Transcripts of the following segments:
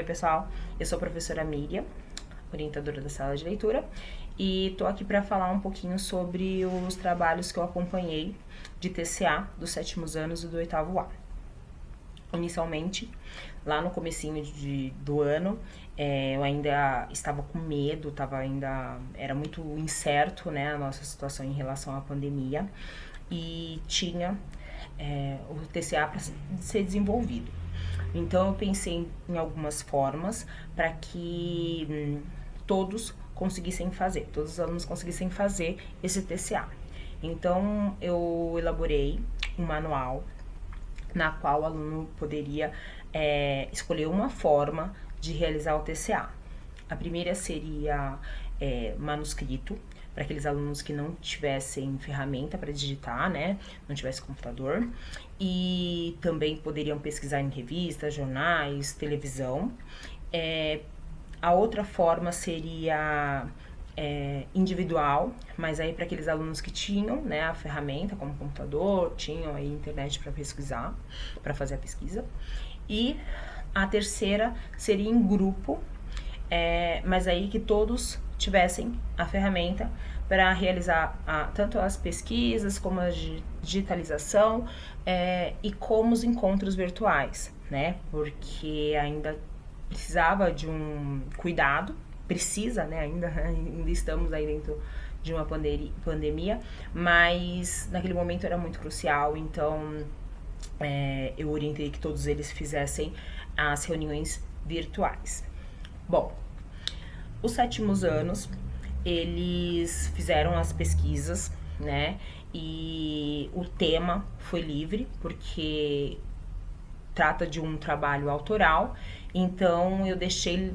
pessoal, eu sou a professora Miriam, orientadora da sala de leitura, e tô aqui para falar um pouquinho sobre os trabalhos que eu acompanhei de TCA dos 7º anos e do 8º A. Inicialmente, lá no comecinho do ano, eu ainda estava com medo, era muito incerto, né, a nossa situação em relação à pandemia, e tinha o TCA para ser desenvolvido. Então eu pensei em algumas formas para que todos os alunos conseguissem fazer esse TCA. Então eu elaborei um manual na qual o aluno poderia escolher uma forma de realizar o TCA. A primeira seria manuscrito, para aqueles alunos que não tivessem ferramenta para digitar, né, não tivesse computador, e também poderiam pesquisar em revistas, jornais, televisão. A outra forma seria individual, mas aí para aqueles alunos que tinham, né, a ferramenta como computador, tinham aí internet para pesquisar, para fazer a pesquisa. E a terceira seria em grupo, mas aí que todos tivessem a ferramenta para realizar tanto as pesquisas como a digitalização e como os encontros virtuais, né? Porque ainda precisava de um cuidado, precisa, né? Ainda estamos aí dentro de uma pandemia, mas naquele momento era muito crucial, então eu orientei que todos eles fizessem as reuniões virtuais. Bom, os 7º anos, eles fizeram as pesquisas, né, e o tema foi livre, porque trata de um trabalho autoral, então eu deixei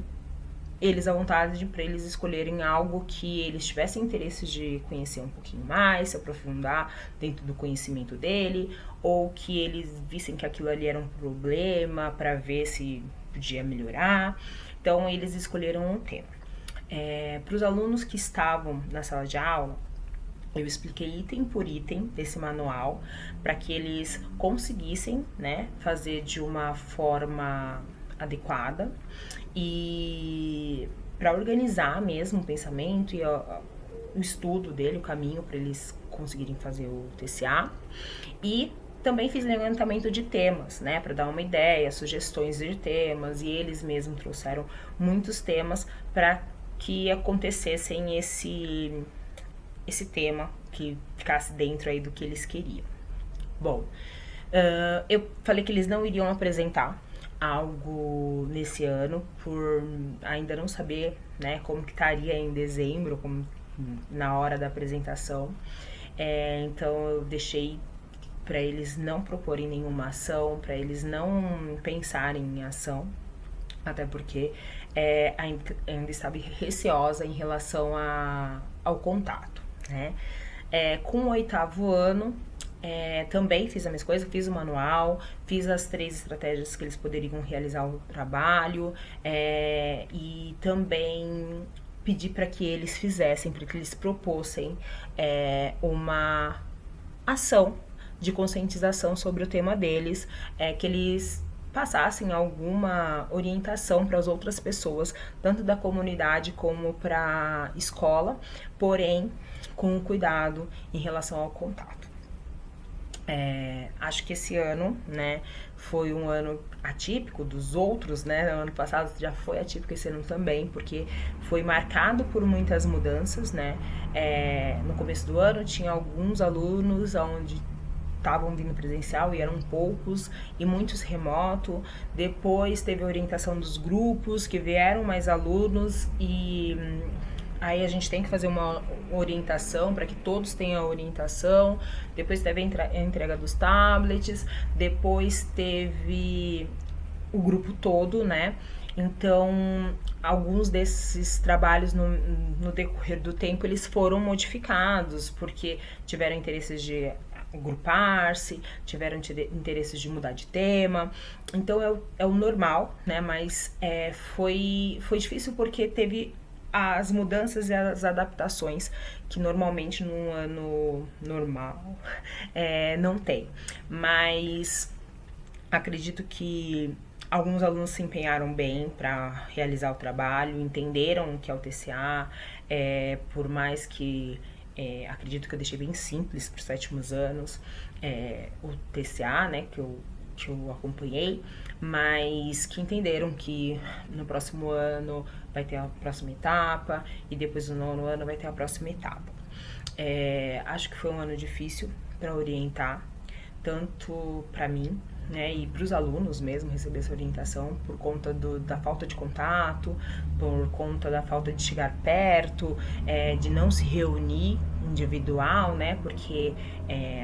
eles à vontade para eles escolherem algo que eles tivessem interesse de conhecer um pouquinho mais, se aprofundar dentro do conhecimento dele, ou que eles vissem que aquilo ali era um problema para ver se podia melhorar. Então eles escolheram um tema. Para os alunos que estavam na sala de aula, eu expliquei item por item desse manual para que eles conseguissem, né, fazer de uma forma adequada e para organizar mesmo o pensamento e o estudo dele, o caminho para eles conseguirem fazer o TCA. E também fiz levantamento de temas, né, para dar uma ideia, sugestões de temas, e eles mesmos trouxeram muitos temas para que acontecessem esse tema, que ficasse dentro aí do que eles queriam. Bom, eu falei que eles não iriam apresentar algo nesse ano, por ainda não saber, né, como que estaria em dezembro, como na hora da apresentação. Então eu deixei para eles não proporem nenhuma ação, para eles não pensarem em ação, até porque ainda estava receosa em relação ao contato, né? Com o 8º ano, também fiz a mesma coisa, fiz o manual, fiz as 3 estratégias que eles poderiam realizar o trabalho, e também pedi para que eles fizessem, para que eles propôssem uma ação de conscientização sobre o tema deles, que eles passassem alguma orientação para as outras pessoas, tanto da comunidade como para a escola, porém com cuidado em relação ao contato. Acho que esse ano, né, foi um ano atípico dos outros, né? O ano passado já foi atípico, esse ano também, porque foi marcado por muitas mudanças, né? No começo do ano tinha alguns alunos onde estavam vindo presencial e eram poucos, e muitos remoto. Depois teve a orientação dos grupos, que vieram mais alunos, e aí a gente tem que fazer uma orientação para que todos tenham a orientação. Depois teve a entrega dos tablets, depois teve o grupo todo, né? Então, alguns desses trabalhos no decorrer do tempo, eles foram modificados, porque tiveram interesses de agrupar-se, tiveram interesses de mudar de tema. Então é o normal, né? Mas foi difícil porque teve as mudanças e as adaptações que normalmente num ano normal não tem. Mas acredito que Alguns alunos se empenharam bem para realizar o trabalho, entenderam o que é o TCA, por mais que acredito que eu deixei bem simples para os 7º anos o TCA, né, que eu acompanhei, mas que entenderam que no próximo ano vai ter a próxima etapa e depois no 9º ano vai ter a próxima etapa. Acho que foi um ano difícil para orientar, tanto para mim, né, e para os alunos mesmo receber essa orientação por conta da falta de contato, por conta da falta de chegar perto, de não se reunir individual, né, porque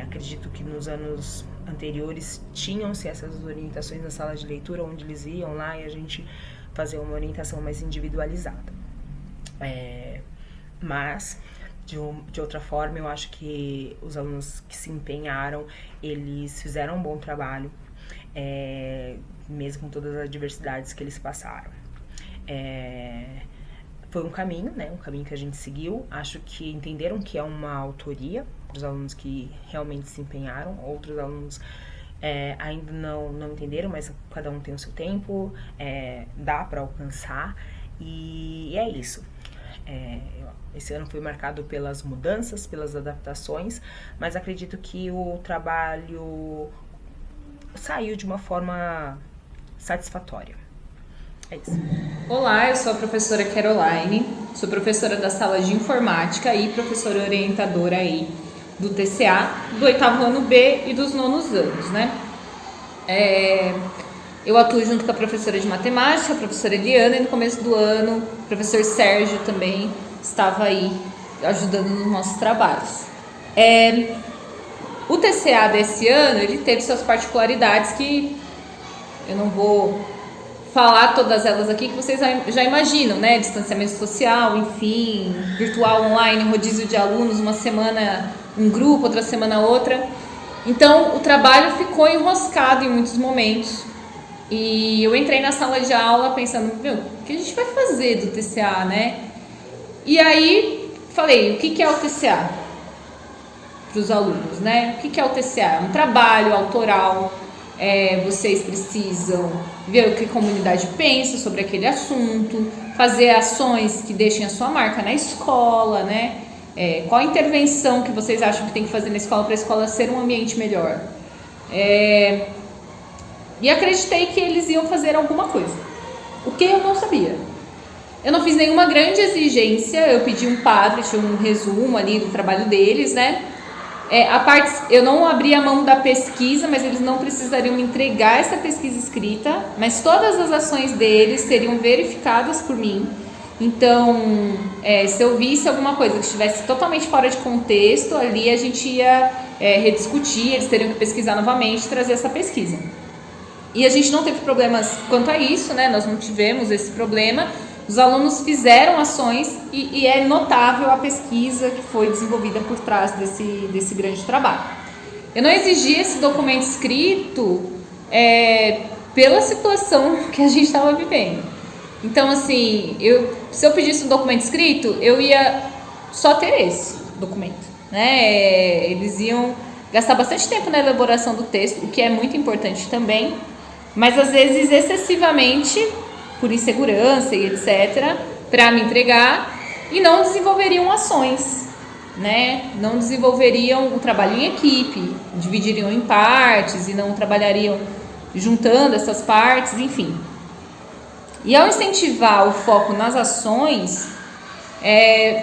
acredito que nos anos anteriores tinham-se essas orientações na sala de leitura, onde eles iam lá e a gente fazia uma orientação mais individualizada. Mas de outra forma, eu acho que os alunos que se empenharam, eles fizeram um bom trabalho, mesmo com todas as adversidades que eles passaram. Foi um caminho, né? Um caminho que a gente seguiu. Acho que entenderam que é uma autoria dos alunos que realmente se empenharam. Outros alunos ainda não entenderam, mas cada um tem o seu tempo, dá para alcançar. E é isso. Esse ano foi marcado pelas mudanças, pelas adaptações, mas acredito que o trabalho saiu de uma forma satisfatória. É isso. Olá, eu sou a professora Caroline, sou professora da sala de informática e professora orientadora aí do TCA, do 8º ano B e dos 9º anos, né? Eu atuo junto com a professora de matemática, a professora Eliana, e no começo do ano o professor Sérgio também estava aí ajudando nos nossos trabalhos. O TCA desse ano, ele teve suas particularidades que eu não vou falar todas elas aqui, que vocês já imaginam, né? Distanciamento social, enfim, virtual, online, rodízio de alunos, uma semana um grupo, outra semana outra. Então, o trabalho ficou enroscado em muitos momentos. E eu entrei na sala de aula pensando, o que a gente vai fazer do TCA, né? E aí, falei, o que é o TCA? Para os alunos, né? O que é o TCA? É um trabalho autoral, vocês precisam ver o que a comunidade pensa sobre aquele assunto, fazer ações que deixem a sua marca na escola, né? Qual a intervenção que vocês acham que tem que fazer na escola para a escola ser um ambiente melhor? E acreditei que eles iam fazer alguma coisa, o que eu não sabia. Eu não fiz nenhuma grande exigência, eu pedi um Padlet, um resumo ali do trabalho deles, né? Eu não abri a mão da pesquisa, mas eles não precisariam me entregar essa pesquisa escrita, mas todas as ações deles seriam verificadas por mim. Então, se eu visse alguma coisa que estivesse totalmente fora de contexto, ali a gente ia rediscutir, eles teriam que pesquisar novamente e trazer essa pesquisa. E a gente não teve problemas quanto a isso, né? Nós não tivemos esse problema. Os alunos fizeram ações e é notável a pesquisa que foi desenvolvida por trás desse grande trabalho. Eu não exigi esse documento escrito pela situação que a gente estava vivendo. Então, assim, se eu pedisse um documento escrito, eu ia só ter esse documento, né? Eles iam gastar bastante tempo na elaboração do texto, o que é muito importante também, mas às vezes excessivamente por insegurança e etc, para me entregar, e não desenvolveriam ações, né? Não desenvolveriam o trabalho em equipe, dividiriam em partes e não trabalhariam juntando essas partes, enfim. E ao incentivar o foco nas ações,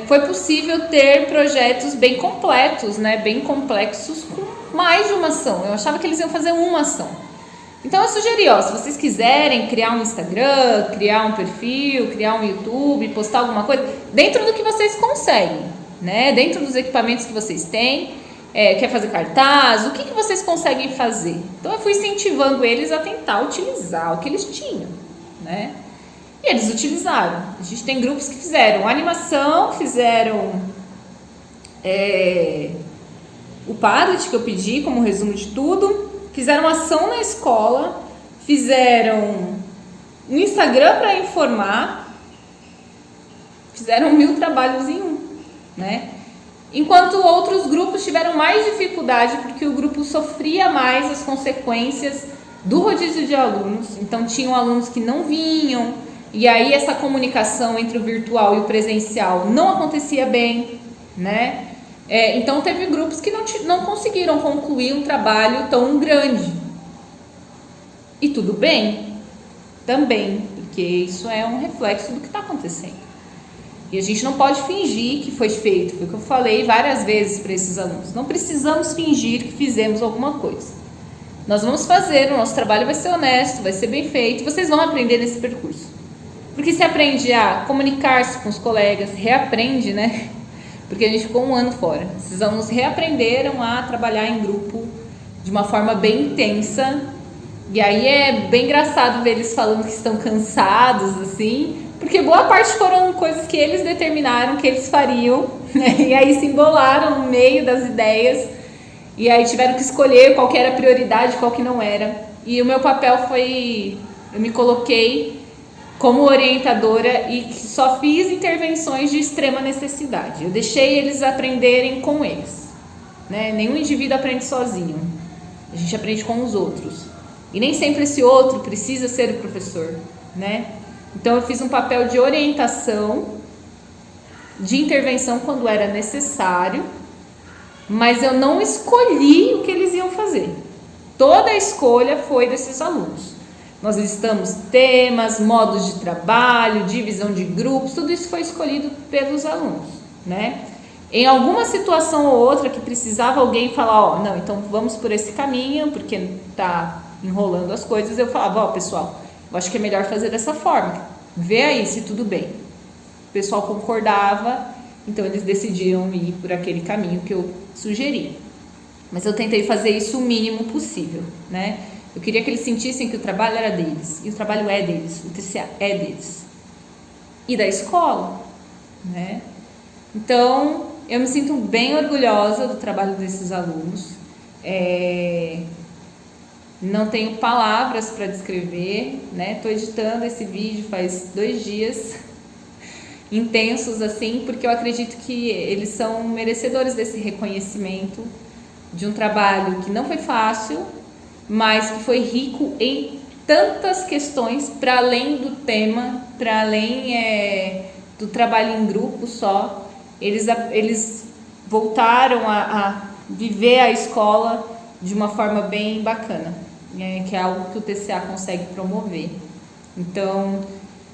foi possível ter projetos bem completos, né? Bem complexos, com mais de uma ação. Eu achava que eles iam fazer uma ação. Então eu sugeri, se vocês quiserem criar um Instagram, criar um perfil, criar um YouTube, postar alguma coisa, dentro do que vocês conseguem, né? Dentro dos equipamentos que vocês têm, quer fazer cartaz, o que vocês conseguem fazer? Então eu fui incentivando eles a tentar utilizar o que eles tinham, né? E eles utilizaram. A gente tem grupos que fizeram animação, fizeram o Padlet que eu pedi como resumo de tudo, fizeram ação na escola, fizeram um Instagram para informar, fizeram 1000 trabalhos em um, né? Enquanto outros grupos tiveram mais dificuldade porque o grupo sofria mais as consequências do rodízio de alunos. Então tinham alunos que não vinham, e aí essa comunicação entre o virtual e o presencial não acontecia bem, né? Então teve grupos que não conseguiram concluir um trabalho tão grande. E tudo bem, também, porque isso é um reflexo do que está acontecendo. E a gente não pode fingir que foi feito, foi o que eu falei várias vezes para esses alunos. Não precisamos fingir que fizemos alguma coisa. Nós vamos fazer, o nosso trabalho vai ser honesto, vai ser bem feito, e vocês vão aprender nesse percurso. Porque se aprende a comunicar-se com os colegas, reaprende, né? Porque a gente ficou um ano fora. Esses alunos reaprenderam a trabalhar em grupo de uma forma bem intensa. E aí é bem engraçado ver eles falando que estão cansados, assim, porque boa parte foram coisas que eles determinaram que eles fariam, né? E aí se embolaram no meio das ideias, e aí tiveram que escolher qual que era a prioridade, qual que não era. E o meu papel foi, eu me coloquei como orientadora e só fiz intervenções de extrema necessidade. Eu deixei eles aprenderem com eles, né? Nenhum indivíduo aprende sozinho, a gente aprende com os outros. E nem sempre esse outro precisa ser o professor, né? Então eu fiz um papel de orientação, de intervenção quando era necessário, mas eu não escolhi o que eles iam fazer. Toda a escolha foi desses alunos. Nós listamos temas, modos de trabalho, divisão de grupos, tudo isso foi escolhido pelos alunos, né? Em alguma situação ou outra que precisava alguém falar, não, então vamos por esse caminho, porque está enrolando as coisas, eu falava, pessoal, eu acho que é melhor fazer dessa forma, vê aí se tudo bem. O pessoal concordava, então eles decidiram ir por aquele caminho que eu sugeri. Mas eu tentei fazer isso o mínimo possível, né? Eu queria que eles sentissem que o trabalho era deles, e o trabalho é deles, o TCA é deles, e da escola, né? Então, eu me sinto bem orgulhosa do trabalho desses alunos. Não tenho palavras para descrever, né? Estou editando esse vídeo faz 2 dias, intensos assim, porque eu acredito que eles são merecedores desse reconhecimento de um trabalho que não foi fácil, mas que foi rico em tantas questões, para além do tema, para além do trabalho em grupo só. Eles voltaram a viver a escola de uma forma bem bacana, né? Que é algo que o TCA consegue promover. Então,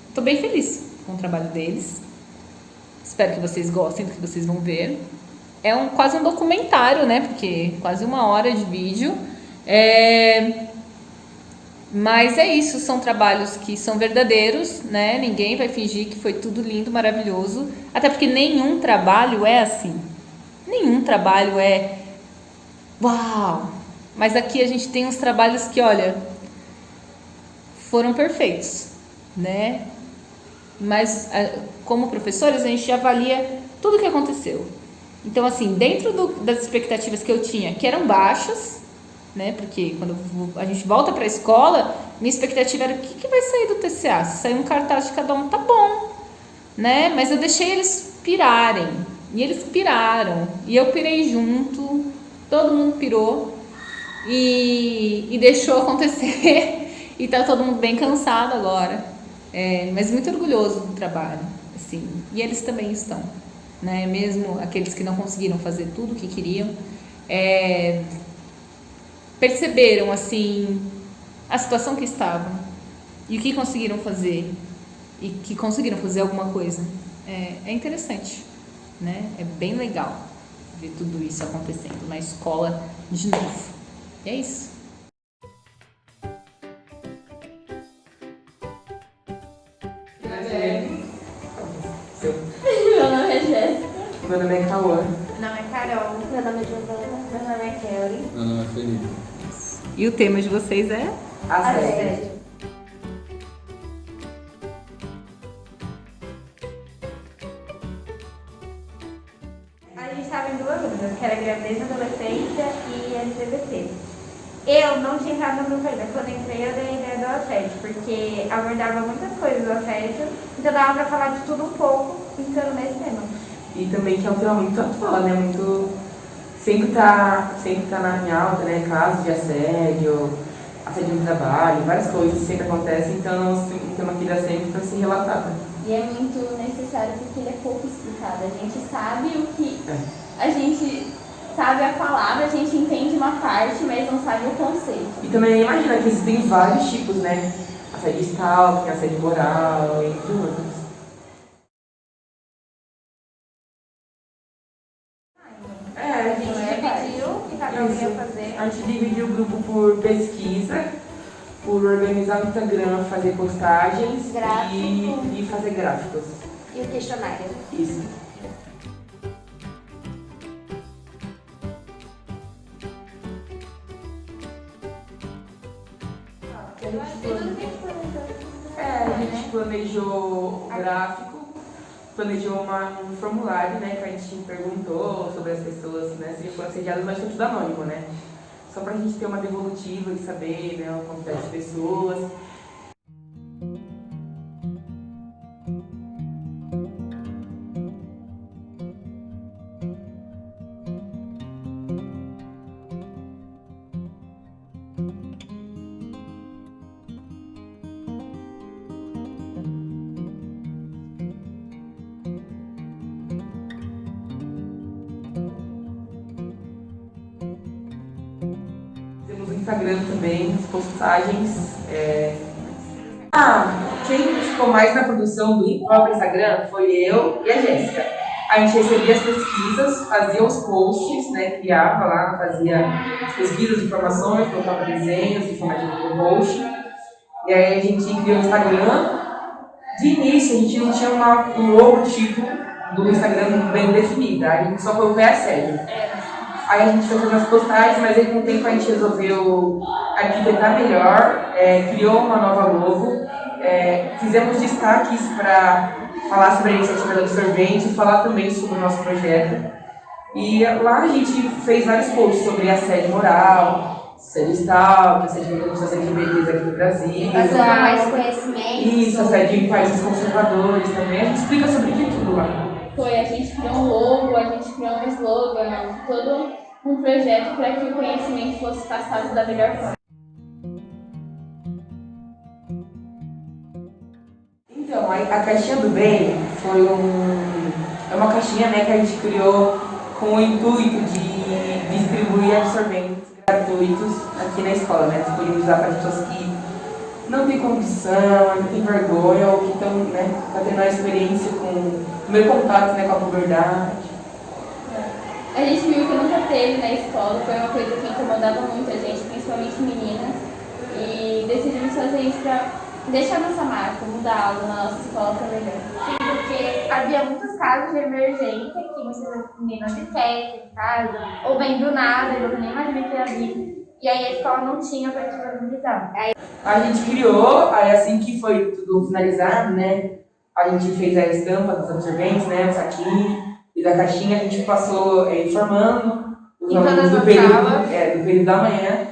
estou bem feliz com o trabalho deles. Espero que vocês gostem do que vocês vão ver. É quase um documentário, né? Porque quase 1 hora de vídeo. Mas é isso, são trabalhos que são verdadeiros, né? Ninguém vai fingir que foi tudo lindo, maravilhoso, até porque nenhum trabalho é assim. Nenhum trabalho é uau! Mas aqui a gente tem uns trabalhos que, olha, foram perfeitos, né? Mas como professores a gente avalia tudo o que aconteceu. Então, assim, dentro das expectativas que eu tinha, que eram baixas, né? Porque quando a gente volta para a escola, minha expectativa era o que vai sair do TCA? Se sair um cartaz de cada um, tá bom, né? Mas eu deixei eles pirarem, e eles piraram, e eu pirei junto, todo mundo pirou e deixou acontecer. E tá todo mundo bem cansado agora, mas muito orgulhoso do trabalho, assim, e eles também estão, né? Mesmo aqueles que não conseguiram fazer tudo o que queriam, perceberam, assim, a situação que estavam e o que conseguiram fazer, e que conseguiram fazer alguma coisa. É interessante, né? É bem legal ver tudo isso acontecendo na escola de novo. E é isso. Meu nome é Jéssica. Meu nome é Cauã. Meu nome é Carol. Meu nome é Giovana. Meu nome é Kelly. Meu nome é Felipe. E o tema de vocês é? Assédio. A gente estava em 2 dúvidas, que era gravidez na adolescência e LGBT. Eu não tinha entrado no programa. Quando entrei, eu dei a ideia do assédio, porque abordava muitas coisas do assédio, então dava pra falar de tudo um pouco, pensando nesse tema. E também que é um tema muito atual, né? Muito... Sempre tá em alta, né? Casos de assédio, assédio no trabalho, várias coisas que sempre acontecem, então o tema aqui dá sempre para ser relatado. E é muito necessário porque ele é pouco explicado. A gente sabe o que... A gente sabe a palavra, a gente entende uma parte, mas não sabe o conceito. E também imagina que existem vários tipos, né? Assédio stalking, assédio moral, entre outros. A gente dividiu o que cada um ia fazer. A gente dividiu o grupo por pesquisa, por organizar o Instagram, fazer postagens e fazer gráficos. E o questionário. Isso. A gente planejou o gráfico, planejou um formulário, né, que a gente perguntou sobre as pessoas, né, se foram assediadas, mas foi tudo anônimo, né? Só pra gente ter uma devolutiva e saber, né, a quantidade de pessoas. Temos o Instagram também, as postagens. Quem ficou mais na produção do próprio Instagram foi eu e a Jéssica. A gente recebia as pesquisas, fazia os posts, né, criava lá, fazia as pesquisas, informações, colocava desenhos, informativos no post. E aí a gente criou o Instagram. De início a gente não tinha um logotipo do Instagram bem definido, a gente só colocou assédio. Aí a gente foi fazendo as postagens, mas aí com o tempo a gente resolveu arquitetar melhor, criou uma nova logo, fizemos destaques para falar sobre a iniciativa do absorvente e falar também sobre o nosso projeto. E lá a gente fez vários posts sobre assédio moral, assédio stalking, assédio contra pessoas LGBTs aqui no Brasil. Passando mais conhecimento. Isso, assédio em países conservadores também. A gente explica sobre tudo lá. A gente criou um logo, a gente criou um slogan, todo um projeto para que o conhecimento fosse passado da melhor forma. Então, a caixinha do bem foi uma caixinha, né, que a gente criou com o intuito de distribuir absorventes gratuitos aqui na escola, né, disponibilizar para pessoas que não têm condição, ainda têm vergonha ou que estão, né, tendo uma experiência com o primeiro contato, né, com a puberdade. A gente viu que nunca teve na escola, foi uma coisa que incomodava muito a gente, principalmente meninas, e decidimos fazer isso para deixar nossa marca, mudar algo na nossa escola para melhor. Sim, porque havia muitos casos de emergência que muitas meninas esquecem em casa, ou vem do nada e você nem imagina que ia vir. E aí a escola não tinha para disponibilizar. A gente criou, aí assim que foi tudo finalizado, né, a gente fez a estampa dos absorventes, né, o saquinho. E da caixinha a gente passou informando os alunos do período da manhã,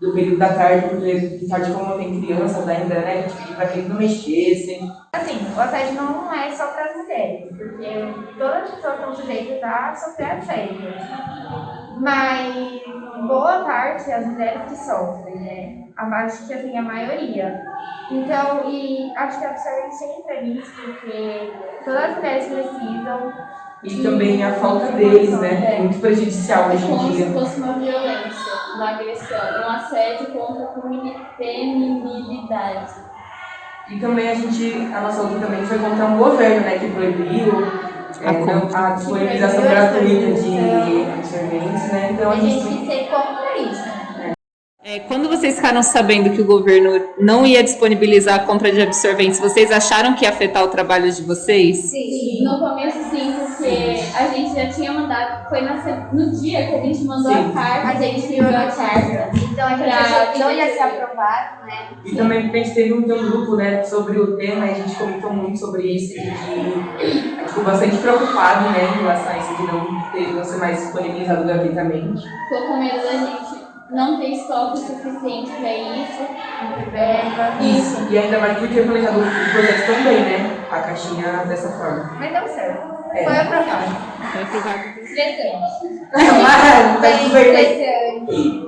do período da tarde, porque de tarde, como tem crianças ainda, né, a gente pediu para que eles não mexessem. Assim, o assédio não é só para as mulheres, porque todas as pessoas estão sujeitas a sofrer assédio. Mas boa parte as mulheres que sofrem, né? Acho que assim, a maioria. Então, e acho que a absorvente entra nisso, porque todas as mulheres precisam. E também a falta deles, né? Muito prejudicial hoje em dia. Como se fosse uma violência, uma agressão, um assédio contra a feminilidade. E também a nossa luta também foi contra um governo, né, que proibiu a disponibilização gratuita de absorventes, né? Então a gente tem que ser contra isso. Quando vocês ficaram sabendo que o governo não ia disponibilizar a compra de absorventes, vocês acharam que ia afetar o trabalho de vocês? Sim. No começo sim, porque a gente já tinha mandado, foi no dia que a gente mandou a carta, a gente enviou a carta. Então a gente achou que não ia ser aprovado, né? E também porque a gente teve um grupo, né, sobre o tema, e a gente comentou muito sobre isso, e que a gente ficou bastante preocupado, né, em relação a isso de não ser mais disponibilizado gratuitamente. Ficou com medo da gente não ter estoque suficiente para isso. Isso, e ainda mais porque planejado o projeto também, né? A caixinha dessa forma. Mas deu certo. Foi aprovado. Foi aprovado. Estressante. Mas tá Bem super estressante.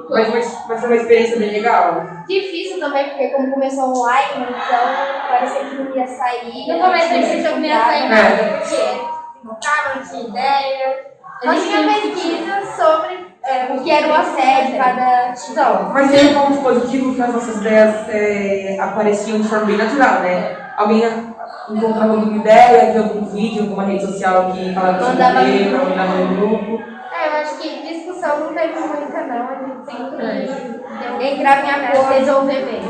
Mas foi uma experiência bem legal. Difícil também, porque como começou online, então parecia que não ia sair. No começo a gente não ia sair nada, porque não tinha ideia. Nós tínhamos pesquisa sobre O que era o assédio de cada tipo. Mas tem um ponto positivo que as nossas ideias apareciam de forma bem natural, né? Alguém encontrava alguma ideia, via algum vídeo, alguma rede social que falava sobre o tema, mandava no grupo. Eu acho que discussão não teve muita, não. A gente sempre Entrar em acordo. resolver bem.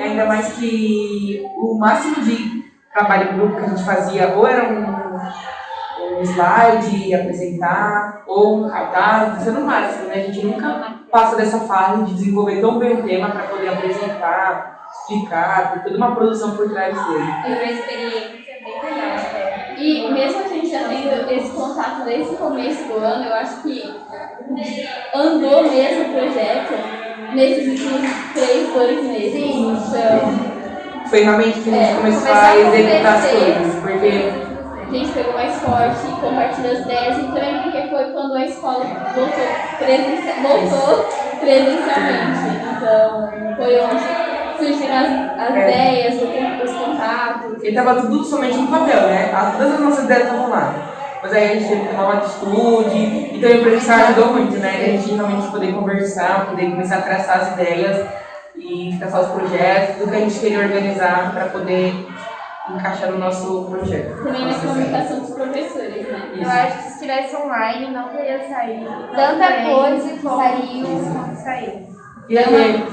Ainda mais que o máximo de trabalho em grupo que a gente fazia ou era um slide, apresentar, ou um cartaz, isso é no máximo, né? A gente nunca passa dessa fase de desenvolver tão bem o tema para poder apresentar, explicar, ter toda uma produção por trás dele. E uma experiência bem legal. E mesmo a gente já tendo esse contato desde o começo do ano, eu acho que andou mesmo o projeto nesses últimos 2 meses. Sim. Então, Foi realmente que a gente começou a executar as coisas, porque a gente pegou mais forte e compartilhou as ideias, e também porque foi quando a escola voltou presencialmente. Então, foi onde surgiram as ideias, os contatos. ele estava tudo somente no papel, né? Todas as nossas ideias estavam lá. Mas aí a gente teve que tomar uma atitude, e também o professor ajudou muito, né? A gente realmente poder conversar, poder começar a traçar as ideias e traçar os projetos, tudo que a gente queria organizar para poder encaixar no nosso projeto. Também na comunicação dos professores, né? Eu acho que se tivesse online não teria saído Tanta coisa que como saiu. saiu. E aí,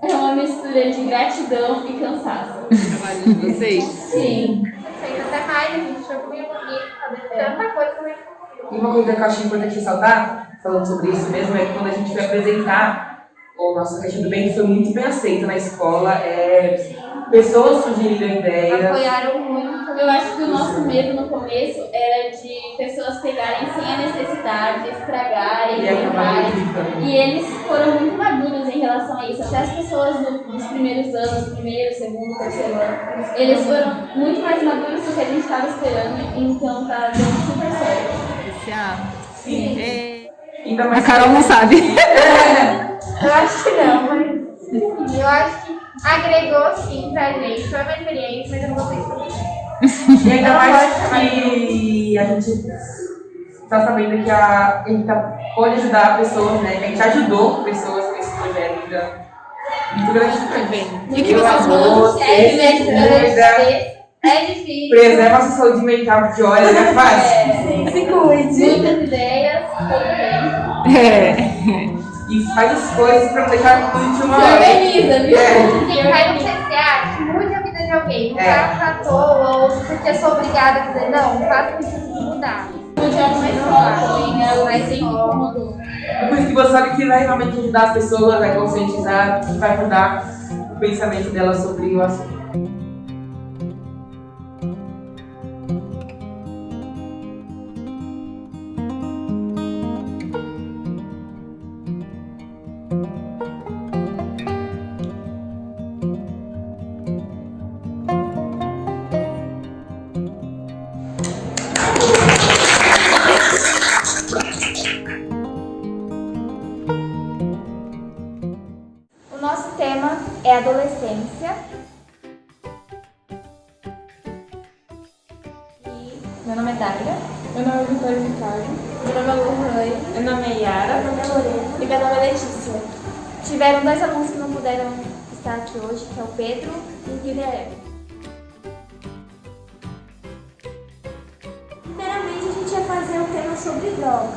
É uma mistura de gratidão e cansaço. Trabalho de vocês. Sim. Fez até mais, a gente foi muito bonito, fazer tanta coisa que a gente conseguiu. e uma coisa que eu acho importante ressaltar, falando sobre isso mesmo, é que quando a gente foi apresentar o nosso Caixa do Bem, foi muito bem aceito na escola. Pessoas sugeriram ideias. Apoiaram muito. Eu acho que o nosso medo no começo era de pessoas pegarem sem a necessidade, estragarem, E acabar errarem. criticando. E eles foram muito maduros em relação a isso. Até as pessoas dos primeiros anos, primeiro, segundo, terceiro ano, eles foram muito mais maduros do que a gente estava esperando. Então tá dando super certo. Sim. Ainda mais A Carol não sabe. Eu acho que não, mas eu acho que agregou sim pra gente. Foi uma experiência, mas eu não gostei de E ainda mais que a gente está sabendo que a gente pode ajudar pessoas, né? A gente ajudou pessoas com esse projeto. Então, muito gratificante. E o que vocês falam? É difícil. Preserva a sua saúde mental, que olha, não é fácil. Se cuide. Muitas ideias, tudo bem. E faz as coisas pra deixar tudo de uma Se hora. organiza, viu? Quem vai no CCA que muda a vida de alguém. Não É. faça à toa ou porque eu sou obrigada a fazer. Não, faça isso de mudar. Onde é uma escola também, né? Mas sempre incomodou. Depois que você sabe que vai realmente ajudar as pessoas, vai conscientizar, vai mudar o pensamento delas sobre o assunto. O nosso tema é adolescência. E meu nome é Daira. Meu nome é Vitória Ricardo. Meu nome é Lohane. Meu nome é Yara. Meu nome é Lorena. E meu nome é Letícia. Tiveram 2 alunos que não puderam estar aqui hoje, que é o Pedro e o Guilherme. Primeiramente a gente ia fazer um tema sobre drogas,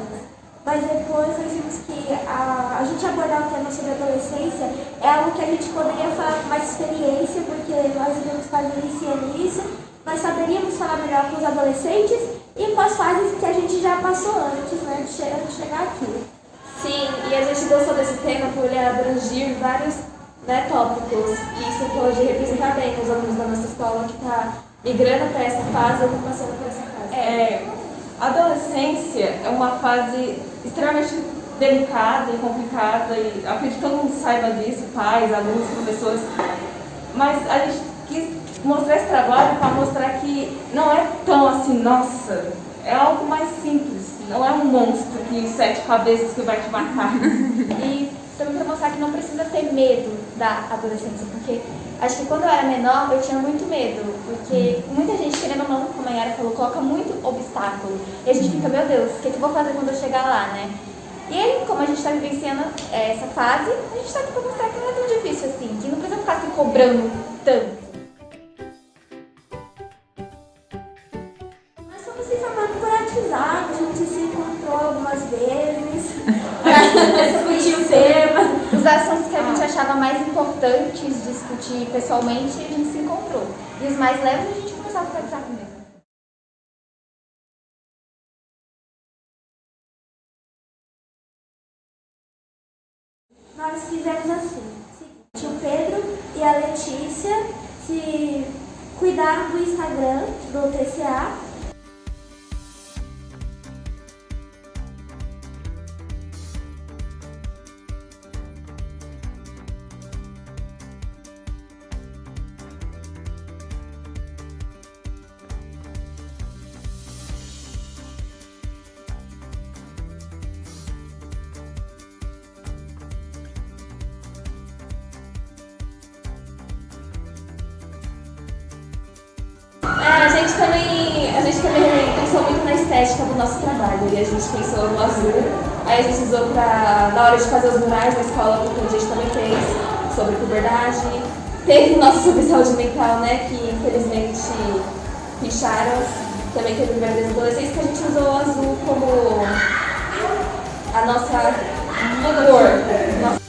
mas depois nós vimos que a gente abordar o tema sobre adolescência é algo que a gente poderia falar com mais experiência, porque nós vivemos quase iniciando isso, nós saberíamos falar melhor com os adolescentes e com as fases que a gente já passou antes, né, de chegar aqui. Sim, e a gente gostou desse tema por ele abranger vários, né, tópicos, e isso pode representar bem os alunos da nossa escola que está migrando para essa fase ou tá passando por essa fase. A adolescência é uma fase extremamente delicada e complicada, e acredito que todo mundo saiba disso, pais, alunos, professores, mas a gente quis mostrar esse trabalho para mostrar que não é tão assim, nossa, é algo mais simples, não é um monstro que 7 cabeças que vai te matar. E também para mostrar que não precisa ter medo da adolescência, porque acho que quando eu era menor eu tinha muito medo, porque muita gente, querendo ou não, como a Yara falou, coloca muito obstáculo. E a gente fica, meu Deus, o que eu vou fazer quando eu chegar lá, né? E aí, como a gente está vivenciando essa fase, a gente está aqui para mostrar que não é tão difícil assim, que não precisa ficar se cobrando tanto. Nós fomos se formando por WhatsApp, a gente se encontrou algumas vezes, discutiu o tema. Os assuntos que a gente achava mais importantes discutir pessoalmente, a gente se encontrou. E os mais leves, a gente começava a conversar mesmo. Nós fizemos assim, o Pedro e a Letícia se cuidaram do Instagram do TCA. A gente também pensou muito na estética do nosso trabalho e a gente pensou no azul. Aí a gente usou na hora de fazer os murais na escola, porque a gente também fez sobre puberdade. Teve o nosso sobre saúde mental, né, que infelizmente picharam. Também teve gravidez e adolescência, que a gente usou o azul como a nossa cor.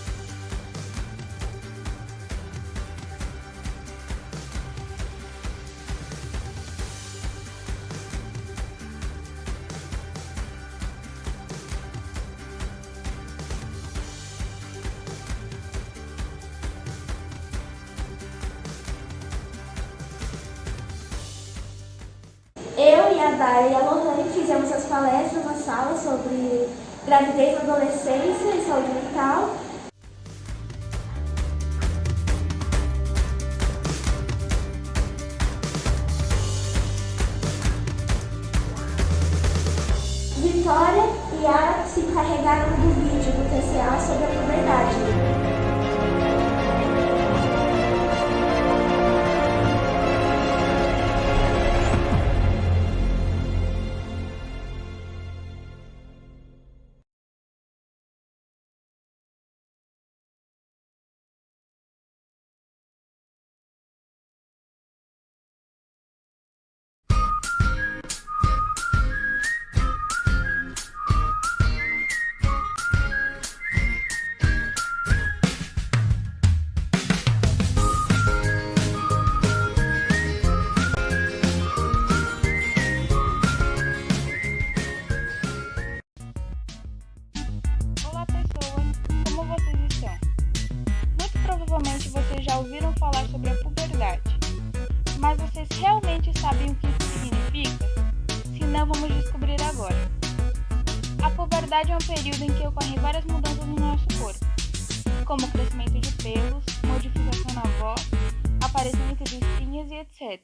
Eu e a Dara e a Lohane fizemos as palestras na sala sobre gravidez na adolescência e saúde mental. Vitória e Yara se encarregaram do vídeo do TCA sobre a puberdade. Olá pessoas, como vocês estão? Muito provavelmente vocês já ouviram falar sobre a puberdade, mas vocês realmente sabem o que isso significa? Se não, vamos descobrir agora. A puberdade é um período em que ocorrem várias mudanças no nosso corpo, como o crescimento de pelos, modificação na voz, aparecimento de espinhas e etc.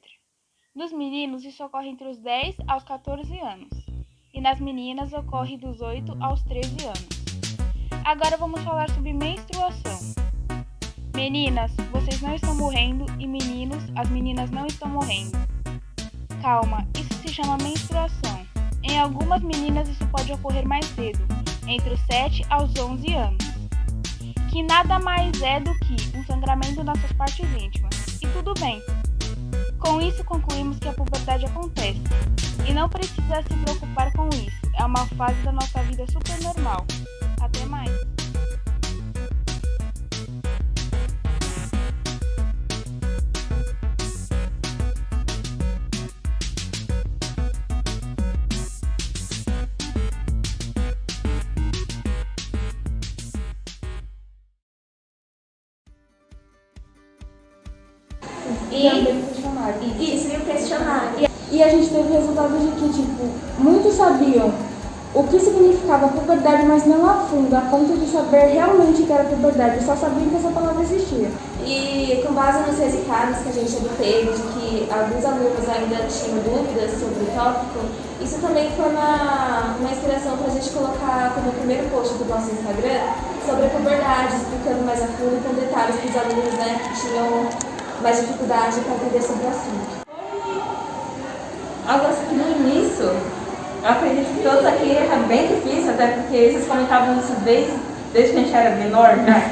Nos meninos isso ocorre entre os 10 aos 14 anos, e nas meninas ocorre dos 8 aos 13 anos. Agora vamos falar sobre menstruação. Meninas, vocês não estão morrendo e meninos, as meninas não estão morrendo. Calma, isso se chama menstruação. Em algumas meninas isso pode ocorrer mais cedo, entre os 7 aos 11 anos, que nada mais é do que um sangramento nas suas partes íntimas. E tudo bem. Com isso concluímos que a puberdade acontece. E não precisa se preocupar com isso, é uma fase da nossa vida super normal. Até mais! Isso, e o questionário. E a gente teve resultado de que, muitos sabiam o que significava puberdade, mas não a fundo, a ponto de saber realmente o que era puberdade. Eu só sabia que essa palavra existia. E com base nos resultados que a gente obteve, de que alguns alunos ainda tinham dúvidas sobre o tópico, isso também foi uma inspiração para a gente colocar como primeiro post do nosso Instagram sobre a puberdade, explicando mais a fundo com detalhes para os alunos, né, que tinham mais dificuldade para entender sobre o assunto. Algo assim que no início, eu acredito que todos aqui era bem difícil, até porque vocês comentavam isso desde que a gente era menor já.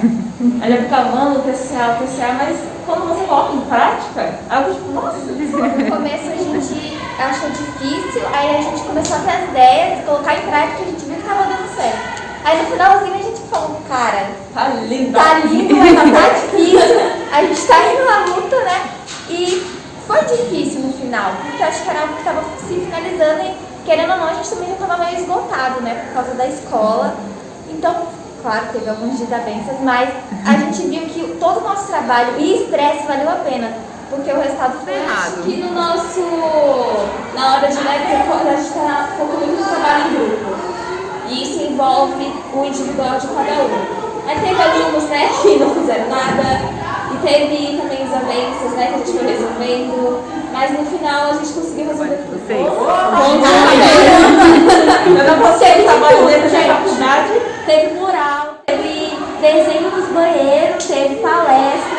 A gente ficava amando o TCA, mas quando você coloca em prática, algo tipo, nossa. No começo a gente achou difícil, aí a gente começou a ter as ideias, colocar em prática, a gente viu que estava dando certo. Aí no finalzinho a gente falou, cara, tá lindo, mas tá difícil, a gente tá indo na luta, né? E foi difícil no final, porque eu acho que era algo que estava se finalizando e, querendo ou não, a gente também já estava meio esgotado, né? Por causa da escola. Então, claro, teve algumas desavenças, mas a gente viu que todo o nosso trabalho e estresse valeu a pena, porque o resultado foi errado. Que no nosso, na hora de ler, a gente está focando no trabalho em grupo. E isso envolve o individual de cada um. Aí teve alunos, né, que não fizeram nada, e teve também desavenças, né, que a gente foi resolvendo, mas no final a gente conseguiu resolver tudo. Eu não vou ser trabalho dentro da faculdade. Teve mural, teve desenho nos banheiros, teve palestra,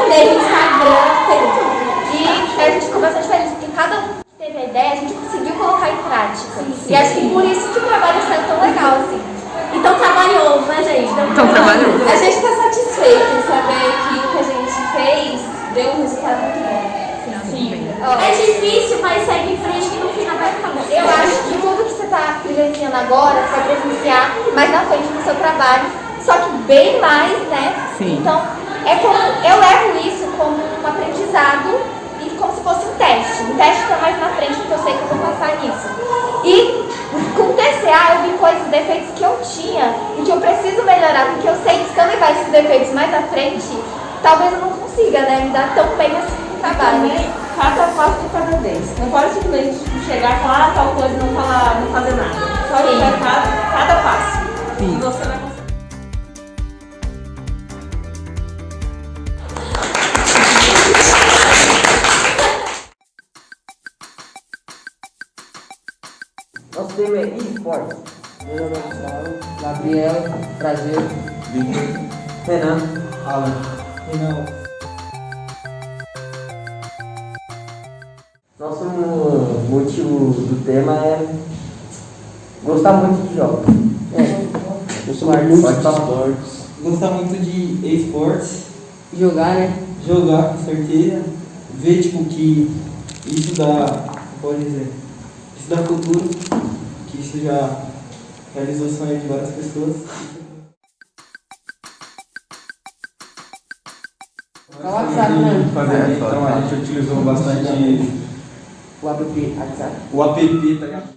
teve Instagram, teve tudo. E a gente ficou bastante feliz, porque cada um que teve a ideia, a gente conseguiu colocar em prática. E acho que por isso que o trabalho saiu tão legal, assim. E tão trabalhoso, né, gente? Tão trabalhoso. A gente está satisfeito em saber que o que a gente fez deu um resultado muito bom. Sim. É difícil, mas segue em frente que no final vai ficar bom. Eu acho que tudo que você está vivenciando agora, você vai presenciar mais na frente no seu trabalho, só que bem mais, né? Sim. Então, é como, eu levo isso como um aprendizado e como se fosse um teste. Um teste para mais na frente, porque eu sei que eu vou passar nisso. E com o TCA eu vi coisas, defeitos que eu tinha e que eu preciso melhorar, porque eu sei que se eu levar esses defeitos mais à frente, talvez eu não consiga, né, me dar tão bem assim no trabalho. Também, cada passo de cada vez. Não pode simplesmente chegar e falar tal coisa e não fazer nada. Só que cada passo. Sim. E você vai conseguir. Nosso tema é esportes. Meu nome é Gustavo, Gabriel, prazer, Victor, Renan, Alan. Renan. Nosso motivo do tema é gostar muito de jogos. Gostar muito de esportes. Gostar muito de esportes. Jogar, né? Jogar, com certeza. Ver, tipo, que isso dá, pode dizer, isso dá futuro, que isso já realizou o sonho de várias pessoas. Então a gente utilizou bastante o app WhatsApp. O app, tá ligado?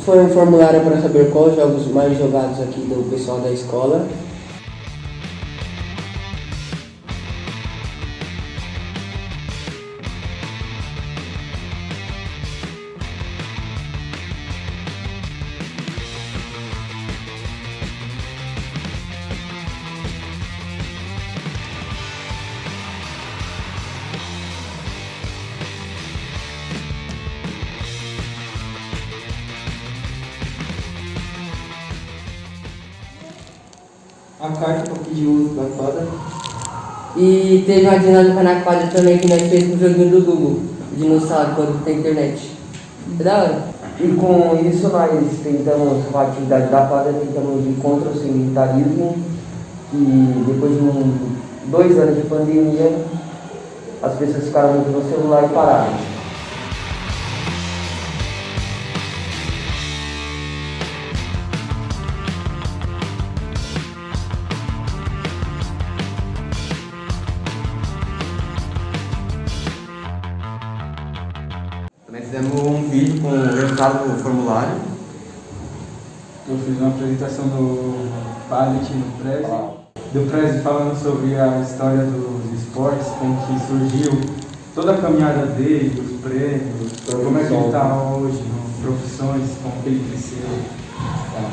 Foi um formulário para saber quais os jogos mais jogados aqui do pessoal da escola. A carta para pedir uso da quadra. E teve uma dinâmica na quadra também que nós fizemos com o joguinho do Google, dinossauro, quando tem internet. É da hora. E com isso nós tentamos, com a atividade da quadra, tentamos ir contra o sedentarismo, e depois de 2 anos de pandemia, as pessoas ficaram muito no celular e pararam. Também fizemos um vídeo com o resultado do formulário. Eu fiz uma apresentação do Pallet no prédio. do Prezi falando sobre a história dos esportes, como que surgiu toda a caminhada dele, os prêmios, como é que ele está hoje, profissões, como que ele cresceu. Tá.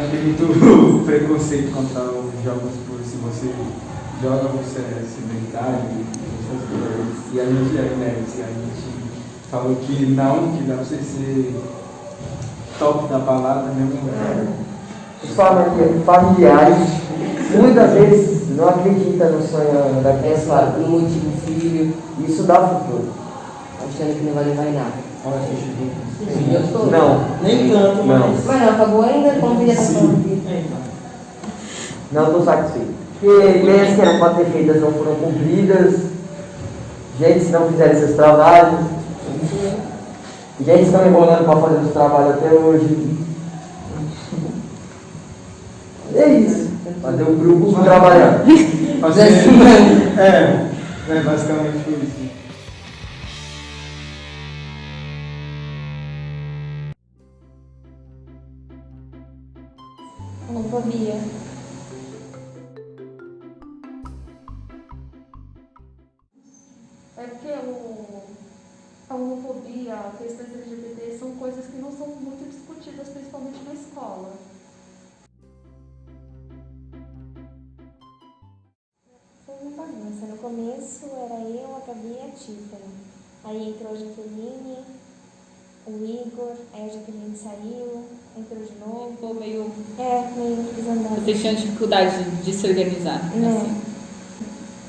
Tem muito preconceito contra os jogos por se você joga, você é sedentário, essas coisas. E a gente é nerd, a gente falou que não, que dá pra você ser top da balada mesmo. Os familiares muitas vezes não acreditam no sonho da criança, no último filho, e isso dá futuro, achando que não vai levar em nada. Não, nem tanto, mas não acabou ainda, como que já está falando aqui? Não estou satisfeito. Porque ideias que eram para ter feitas não foram cumpridas, gente que não fizeram seus trabalhos, gente que estão enrolando para fazer os trabalhos até hoje. É isso. Fazer um grupo trabalhando. É basicamente foi isso. Homofobia. É porque a homofobia, questões LGBT são coisas que não são muito discutidas, principalmente na escola. Foi uma bagunça. No começo era eu, a Gabi e a Tiffany. Aí entrou a Jaqueline, o Igor, aí a Jaqueline saiu, entrou de novo. Ficou meio desandado. Vocês tinham dificuldade de se organizar? Não. Assim.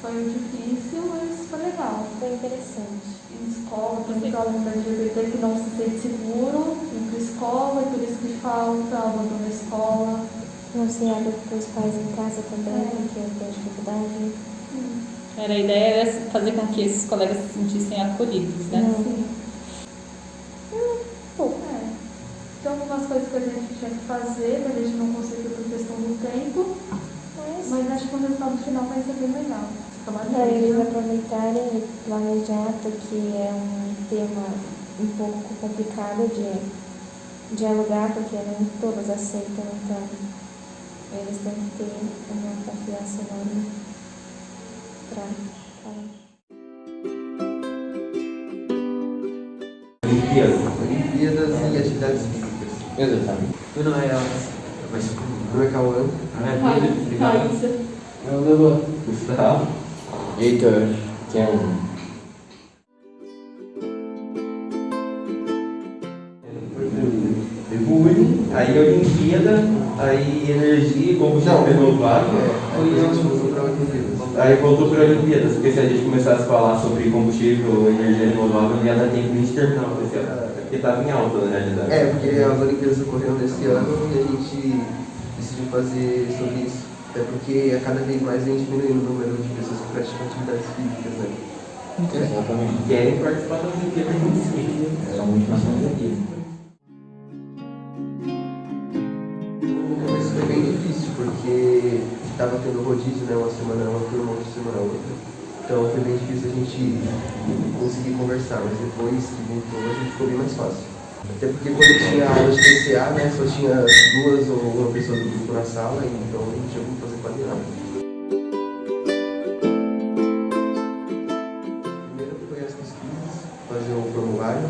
Foi difícil, mas foi legal. Foi interessante. Em escola, tem muito aluno LGBT que não se sente seguro, ir para escola, e por isso que falta, abandona a escola. Não se abre para os pais em casa também, porque tem dificuldade. A ideia era fazer com que esses colegas se sentissem acolhidos, né? Sim. Tem algumas coisas que a gente tinha que fazer, que a gente não conseguiu por questão do tempo, mas acho que o resultado final vai ser bem legal. Eles aproveitarem e planejar, porque é um tema um pouco complicado de dialogar, porque nem todos aceitam, então eles têm que ter uma confiança enorme para falar. Olimpíadas e atividades físicas. Exatamente. Meu nome é Alex. Meu nome é Cauã. Raíssa. Meu nome é Gustavo. Heitor, que é Bullying, aí Olimpíada, aí energia, combustível renovável. Aí voltou para Olimpíadas, porque se a gente começasse a falar sobre combustível, energia renovável, não ia dar tempo de a gente terminar, porque estava em alta, na realidade. É, porque as Olimpíadas ocorreram nesse ano e a gente decidiu fazer sobre isso. É porque a cada vez mais vem diminuindo o número de pessoas que praticam atividades físicas, né? Exatamente. Querem participar das Olimpíadas em si. São muito nações aqui. No começo foi bem difícil, porque estava tendo rodízio, né? Uma semana uma turma, outra semana outra. Então foi bem difícil a gente conseguir conversar, mas depois que voltou a gente ficou bem mais fácil. Até porque quando tinha aula de TCA, né, só tinha 2 ou uma pessoa do grupo na sala, então não tinha como fazer quase nada. Primeiro foi as pesquisas, fazer o formulário,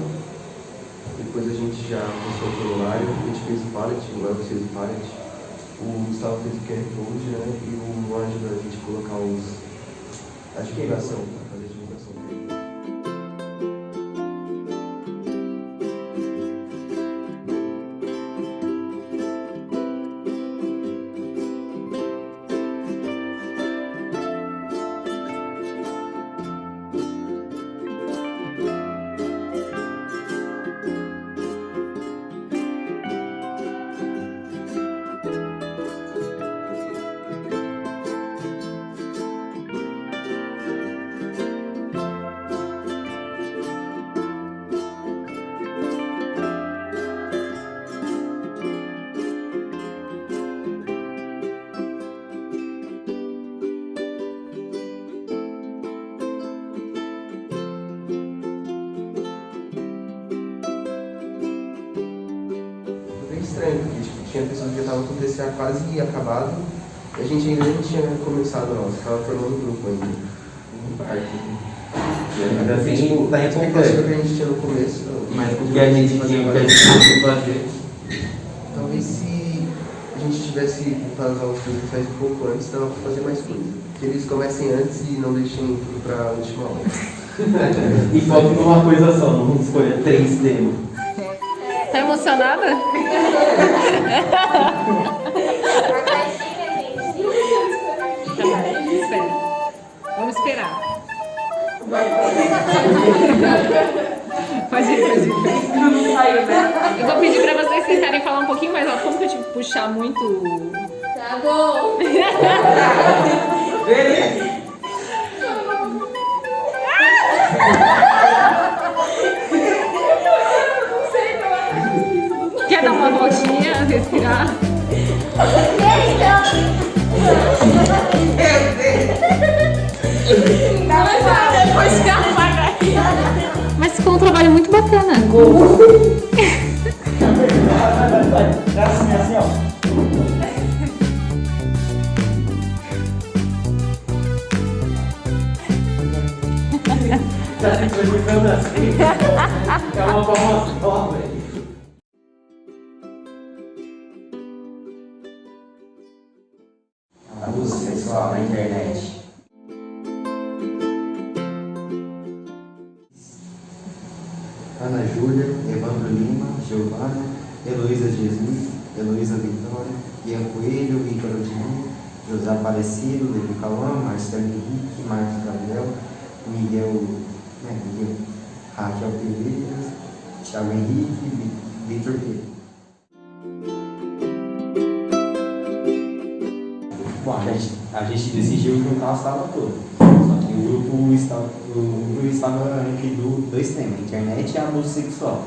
depois a gente já postou o formulário, a gente fez o pallet, o Elvis fez o pallet, o Gustavo fez o QR Code, né, e o Ângelo a gente colocar a divulgação, fazer a divulgação dele. Estranho, porque tipo, tinha pessoas que já estavam com o TCA quase acabado e a gente ainda nem tinha começado não, estava formando um grupo ainda. Ainda assim, tipo, tá a expectativa que a gente tinha no começo. Mas o que a gente tinha que fazer. Talvez se a gente tivesse voltado a usar os presenciais um pouco antes, dava para fazer mais coisa. Que eles comecem antes e não deixem tudo para a última hora. E foque numa coisa só, não escolha 3 temas. Tá emocionada? Vamos esperar. Pode ir. Eu vou pedir pra vocês tentarem falar um pouquinho mais alto. Como que eu te puxar muito? Tá bom. Quer dar uma voltinha, respirar? Depois que apaga aí. Mas ficou um trabalho muito bacana. Assim, ó. Já se entregando assim. É uma palma só, velho. Abuso sexual na internet. Ana Júlia, Evandro Lima, Giovana, Heloísa Jesus, Heloísa Vitória, Ian Coelho, Victor Odinho, José Aparecido, Levi Cauã, Marcelo Henrique, Marcos Gabriel, Miguel, Raquel Pereira, Thiago Henrique, Victor Pereira. Bom, a gente decidiu juntar a sala toda. Só que o grupo estava entre 2 temas, internet e abuso sexual.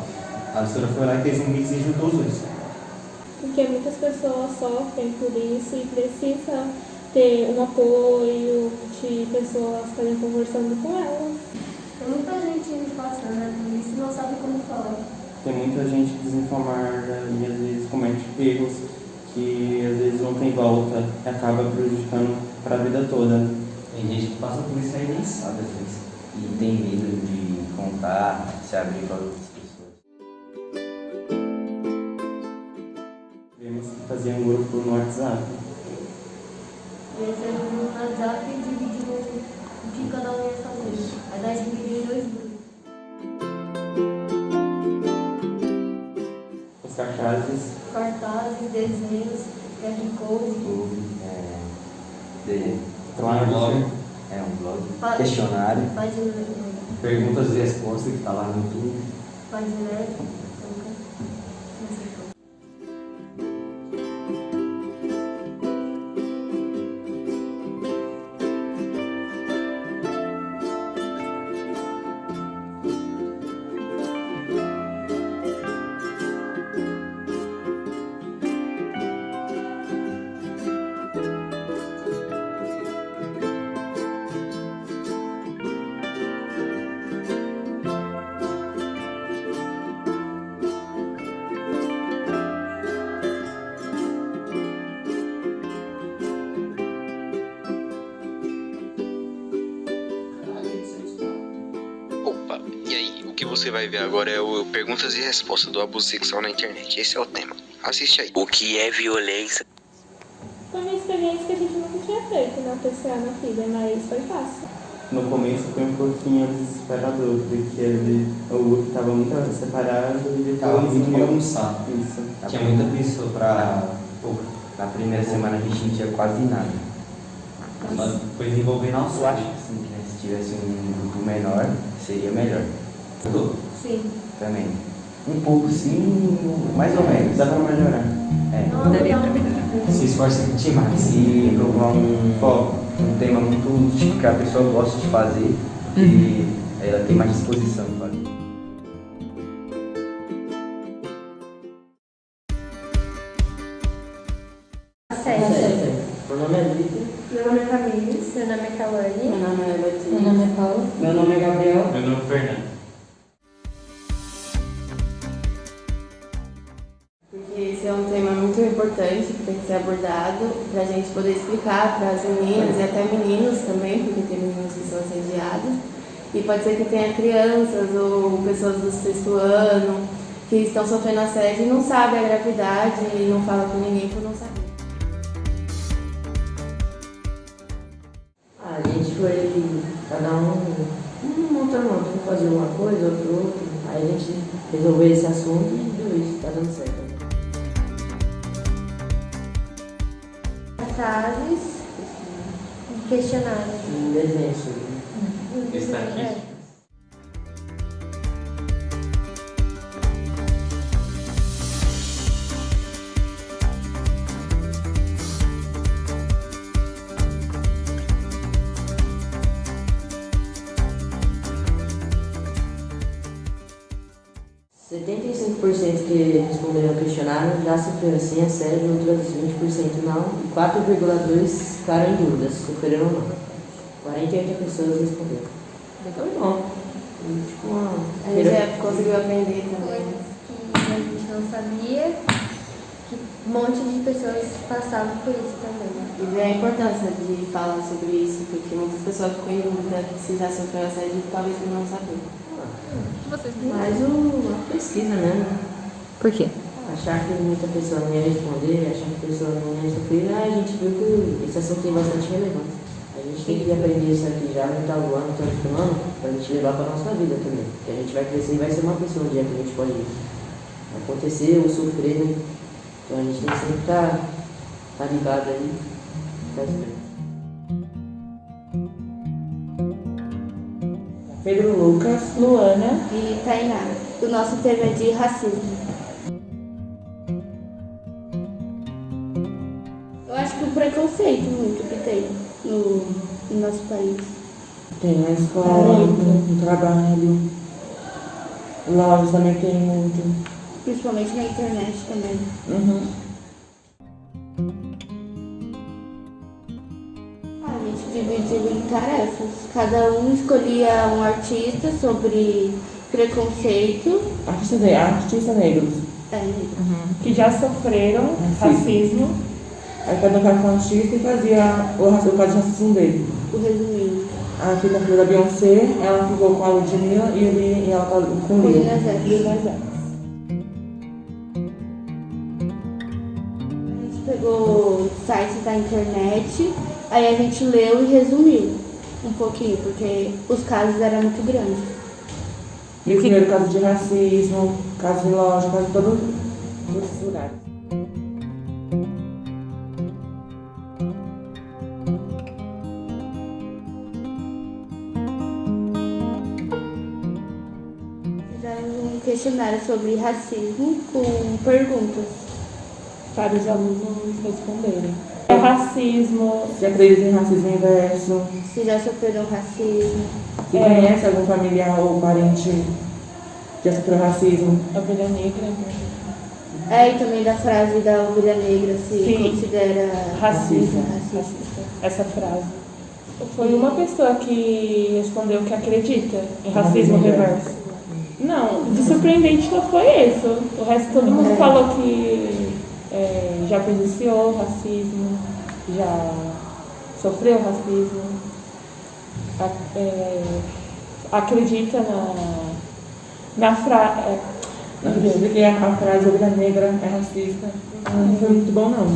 A professora foi lá e fez um mix e juntou os 2. Porque muitas pessoas sofrem por isso e precisa ter um apoio de pessoas que estarem conversando com elas. Tem muita gente passando por isso e não sabe como falar. Tem muita gente desinformada e às vezes comete erros que às vezes não tem volta e acaba prejudicando para a vida toda. Tem gente que passa por isso aí nem sabe às vezes. E tem medo de contar, se abrir para outras pessoas. Tivemos que fazer um grupo no WhatsApp. Esse é um grupo no WhatsApp e dividiu o que cada um ia fazer. Aí nós dividimos em 2 grupos. Os cartazes. Cartazes, desenhos, QR Code. Um blog. Um blog. Questionário. Perguntas e respostas que está lá no YouTube. Página. você vai ver agora é o Perguntas e Respostas do abuso sexual na internet. Esse é o tema. Assiste aí. O que é violência? Foi uma experiência que a gente nunca tinha feito na PCA na filha, mas foi fácil. No começo foi um pouquinho desesperador, porque o grupo estava muito separado e depois... Tava muito bagunçado. Isso. Tinha muita pessoa pra... Na primeira semana a gente não tinha quase nada. Mas depois desenvolvendo aos eu acho que assim, que se tivesse um grupo menor, seria melhor. Sim. Também. Um pouco sim, mais ou menos. Dá pra melhorar. Daria pra melhorar. Se esforça mais e procurar um tema muito tipo, que a pessoa gosta de fazer e ela tem mais disposição de fazer. Meu nome é Vitor. Meu nome é Camille. Meu nome é Cauane. Meu nome é Beatriz. Meu nome é Paula. Meu nome é Gabriel. Meu nome é Fernando. Porque esse é um tema muito importante que tem que ser abordado para a gente poder explicar para as meninas e até meninos também, porque tem meninos que são assediados. E pode ser que tenha crianças ou pessoas do 6º ano que estão sofrendo assédio e não sabem a gravidade e não falam com ninguém por não saber. A gente foi, cada um montando outro, um fazia uma coisa, outro. Aí a gente resolveu esse assunto e deu isso, tá dando certo. Cartazes, questionário. Um desenho. Está aqui. Que responderam ao questionário já sofreram assim assédio, outras 20% não, e 4,2% ficaram em dúvidas, sofreram ou não. 48 pessoas responderam. Então, bom. A gente já conseguiu aprender também. Que a gente não sabia, que um monte de pessoas passavam por isso também. E ver a importância de falar sobre isso, porque muitas pessoas ficam em dúvida se já sofreu assédio, talvez não sabiam. Mas a pesquisa mesmo. Por quê? Achar que muita pessoa não ia responder, achar que a pessoa não ia sofrer, a gente viu que esse assunto tem bastante relevância. A gente tem que aprender isso aqui já no oitavo ano, no ano, para a gente levar para a nossa vida também. Porque a gente vai crescer e vai ser uma pessoa um dia que a gente pode acontecer ou sofrer, né? Então a gente tem que sempre estar ligado aí, ficar esperto. Pedro Lucas, Luana e Tainá. O nosso tema é de racismo. Eu acho que o preconceito muito que tem no nosso país. Tem na escola, no trabalho, lojas também tem muito. Principalmente na internet também. A gente dividiu em tarefas. Cada um escolhia um artista sobre preconceito. Artistas negros. Que já sofreram racismo. Aí cada um ficava com um artista e fazia o caso de racismo dele. O resumindo. A filha da Beyoncé, ela ficou com a Ludmilla e ela com o Lil Nas X. A gente pegou sites da internet, aí a gente leu e resumiu um pouquinho, porque os casos eram muito grandes. E o primeiro caso de racismo, caso de loja, caso de todos esses lugares. Questionário sobre racismo com perguntas para os alunos responderem. É racismo, se acredita em racismo inverso, se já sofreram racismo, se conhece algum familiar ou parente que já sofreu racismo. A ovelha negra. E também da frase da ovelha negra, se considera racista. Essa frase. Foi uma pessoa que respondeu que acredita em racismo reverso. Não, de surpreendente não foi isso. O resto todo mundo falou que já presenciou racismo, já sofreu racismo, acredita Na frase. A frase ovelha negra é racista. Não foi muito bom, não.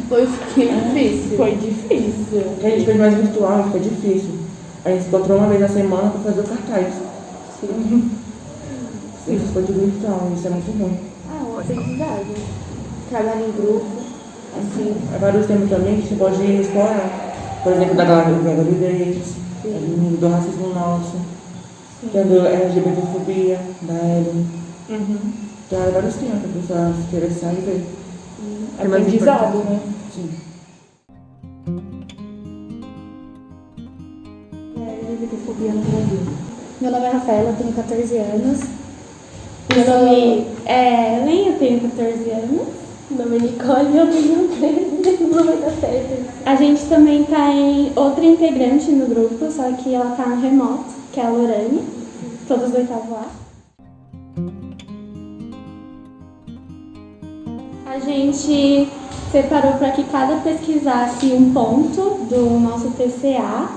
Foi difícil. Foi difícil. A gente fez mais virtual, foi difícil. A gente se encontrou uma vez na semana para fazer o cartaz. Sim. Isso foi tudo virtual, isso é muito ruim. Uma aprendizagem. Trabalhar em grupo, assim. Há vários temas também que você pode explorar. Por exemplo, da gravidez, do racismo nosso, da LGBTfobia, da Ellen. Então, há vários temas para a pessoa se interessar e ver. Aprendizado, né? Sim. LGBTfobia no Brasil. Meu nome é Rafaela, eu tenho 14 anos. Meu nome é Ellen, eu tenho 14 anos. Meu nome é Nicole, eu tenho 13. Não vai dar certo. A gente também tá em outra integrante no grupo, só que ela tá no remoto, que é a Lorane, todos do oitavo A. A gente separou para que cada pesquisasse um ponto do nosso TCA,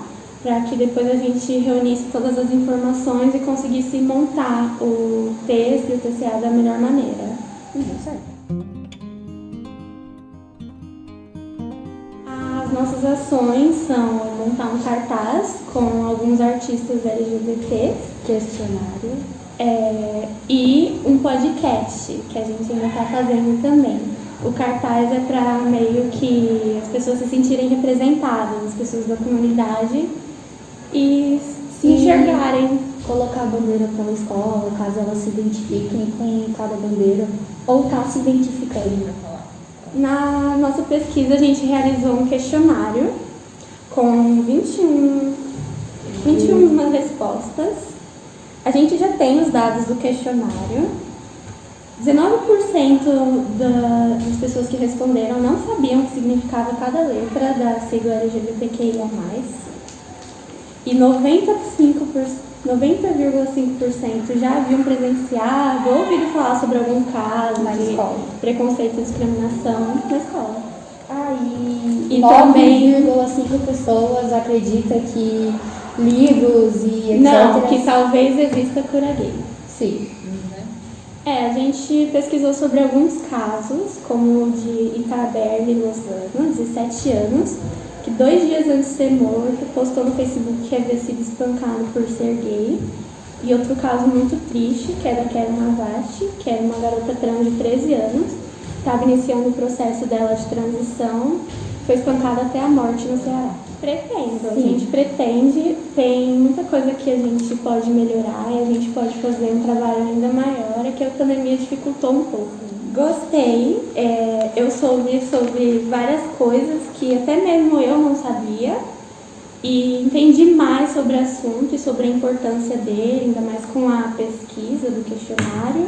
para que depois a gente reunisse todas as informações e conseguisse montar o texto e o TCA da melhor maneira. Certo. As nossas ações são montar um cartaz com alguns artistas LGBT, questionário, e um podcast, que a gente ainda está fazendo também. O cartaz é para meio que as pessoas se sentirem representadas, as pessoas da comunidade, e se enxergarem. Colocar a bandeira para a escola, caso elas se identifiquem com cada bandeira, ou tá se identificando. Na nossa pesquisa, a gente realizou um questionário com 21 respostas. A gente já tem os dados do questionário. 19% das pessoas que responderam não sabiam o que significava cada letra da sigla LGBTQIA+. E 90,5% já haviam presenciado ou ouvido falar sobre algum caso de preconceito e discriminação na escola. E também 9,5 pessoas acreditam que livros e etc. Não, que talvez exista cura gay. Sim. A gente pesquisou sobre alguns casos, como o de Itaberli Lozano, 17 anos, que 2 dias antes de ser morto, postou no Facebook que havia sido espancado por ser gay. E outro caso muito triste, que é da Karen Havasti, que era uma garota trans de 13 anos, estava iniciando o processo dela de transição, foi espancada até a morte no Ceará. A gente pretende, tem muita coisa que a gente pode melhorar e a gente pode fazer um trabalho ainda maior, é que a pandemia dificultou um pouco. Gostei, eu soube sobre várias coisas que até mesmo eu não sabia e entendi mais sobre o assunto e sobre a importância dele, ainda mais com a pesquisa do questionário,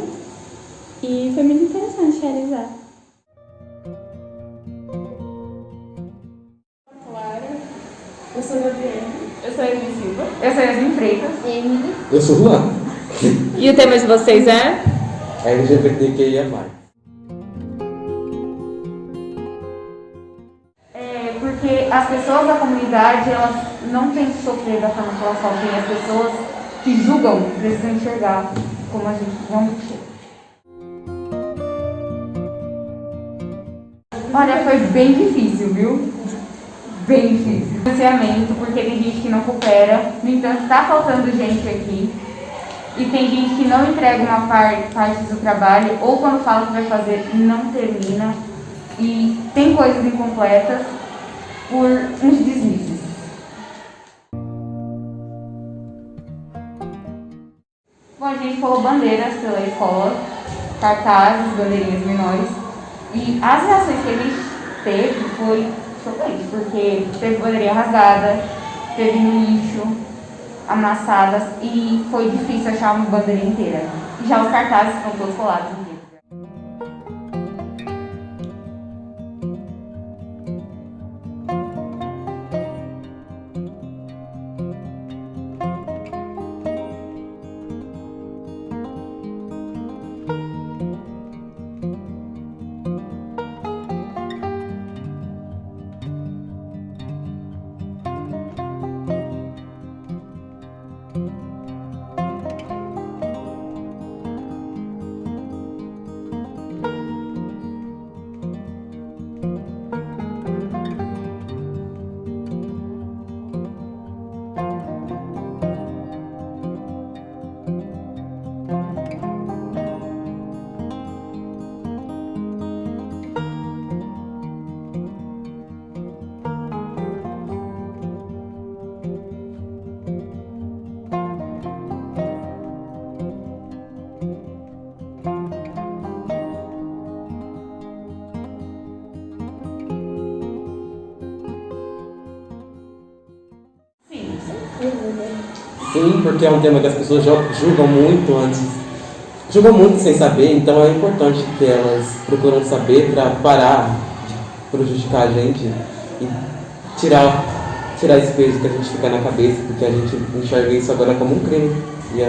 e foi muito interessante realizar. Eu sou Gabriela. Eu sou Emily Silva. Eu sou Yasmin Freitas. Emily. Eu sou Juan. E o tema de vocês é? LGBTQIA+. Porque as pessoas da comunidade, elas não têm que sofrer da forma que elas sofrem. As pessoas que julgam precisam enxergar como a gente não chega. Olha, foi bem difícil, viu? Bem difícil. Financiamento, porque tem gente que não coopera. No entanto, está faltando gente aqui. E tem gente que não entrega uma parte do trabalho, ou quando fala que vai fazer, não termina. E tem coisas incompletas por uns deslizes. Bom, a gente falou bandeiras pela escola, cartazes, bandeirinhas menores. E as reações que a gente teve foi chocante, porque teve bandeirinha rasgada, teve no lixo, amassadas, e foi difícil achar uma bandeirinha inteira. E já os cartazes estão todos colados. sim, porque é um tema que as pessoas julgam muito antes. Julgam muito sem saber, então é importante que elas procuram saber para parar de prejudicar a gente e tirar esse peso que a gente fica na cabeça, porque a gente enxerga isso agora como um crime. E